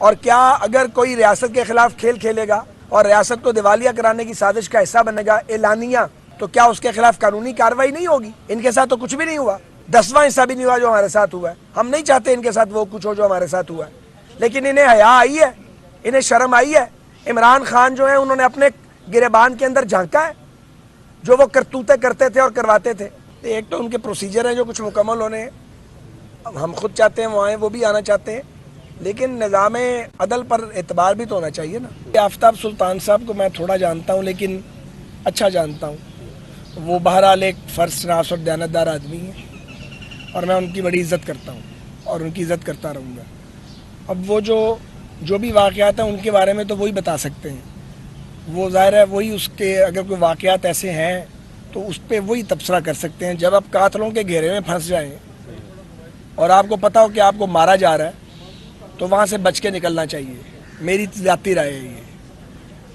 اور کیا اگر کوئی ریاست کے خلاف کھیل کھیلے گا اور ریاست کو دیوالیہ کرانے کی سازش کا حصہ بنے گا اعلانیہ، تو کیا اس کے خلاف قانونی کارروائی نہیں ہوگی؟ ان کے ساتھ تو کچھ بھی نہیں ہوا، 10واں حصہ بھی نہیں ہوا جو ہمارے ساتھ ہوا ہے. ہم نہیں چاہتے ان کے ساتھ وہ کچھ ہو جو ہمارے ساتھ ہوا ہے، لیکن انہیں حیا آئی ہے، انہیں شرم آئی ہے. عمران خان جو ہیں انہوں نے اپنے گریبان کے اندر جھانکا ہے جو وہ کرتوتیں کرتے تھے اور کرواتے تھے. ایک تو ان کے پروسیجر ہیں جو کچھ مکمل ہونے ہیں، ہم خود چاہتے ہیں وہ آئیں، وہ بھی آنا چاہتے ہیں، لیکن نظام عدل پر اعتبار بھی تو ہونا چاہیے نا. آفتاب سلطان صاحب کو میں تھوڑا جانتا ہوں لیکن اچھا جانتا ہوں. وہ بہرحال ایک فرض شناس اور دیانتدار آدمی ہیں اور میں ان کی بڑی عزت کرتا ہوں اور ان کی عزت کرتا رہوں گا. اب وہ جو بھی واقعات ہیں ان کے بارے میں تو وہی بتا سکتے ہیں. وہ ظاہر ہے وہی اس کے اگر کوئی واقعات ایسے ہیں تو اس پہ وہی تبصرہ کر سکتے ہیں. جب آپ قاتلوں کے گھیرے میں پھنس جائیں اور آپ کو پتہ ہو کہ آپ کو مارا جا رہا ہے تو وہاں سے بچ کے نکلنا چاہیے. میری ذاتی رائے ہے یہ.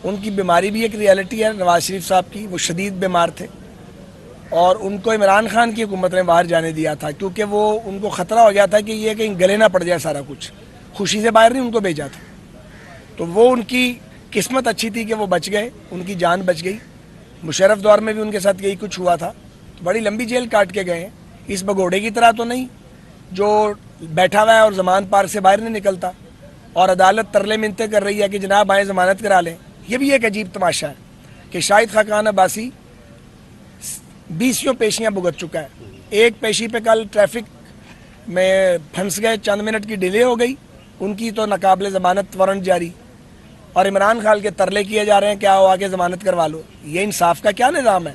ان کی بیماری بھی ایک ریالٹی ہے نواز شریف صاحب کی. وہ شدید بیمار تھے اور ان کو عمران خان کی حکومت نے باہر جانے دیا تھا کیونکہ وہ ان کو خطرہ ہو گیا تھا کہ یہ کہیں گلے نہ پڑ جائے سارا کچھ. خوشی سے باہر نہیں ان کو بھیجا تھا. تو وہ ان کی قسمت اچھی تھی کہ وہ بچ گئے، ان کی جان بچ گئی. مشرف دور میں بھی ان کے ساتھ یہی کچھ ہوا تھا. بڑی لمبی جیل کاٹ کے گئے ہیں. اس بگوڑے کی طرح تو نہیں جو بیٹھا ہوا ہے اور ضمان پارک سے باہر نہیں نکلتا اور عدالت ترلے منتیں کر رہی ہے کہ جناب آئیں ضمانت کرا لیں. یہ بھی ایک عجیب تماشا ہے کہ شاہد خاقان عباسی 20 پیشیاں بھگت چکا ہے. ایک پیشی پہ کل ٹریفک میں پھنس گئے، چند منٹ کی ڈیلے ہو گئی، ان کی تو ناقابل ضمانت وارنٹ جاری. اور عمران خان کے ترلے کیے جا رہے ہیں کیا ہوا کہ ضمانت کروا لو. یہ انصاف کا کیا نظام ہے؟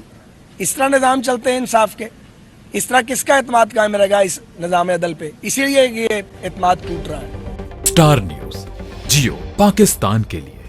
اس طرح نظام چلتے ہیں انصاف کے؟ اس طرح کس کا اعتماد قائم رہے گا اس نظام عدل پہ؟ اسی لیے یہ اعتماد ٹوٹ رہا ہے. اسٹار نیوز جیو پاکستان کے لیے.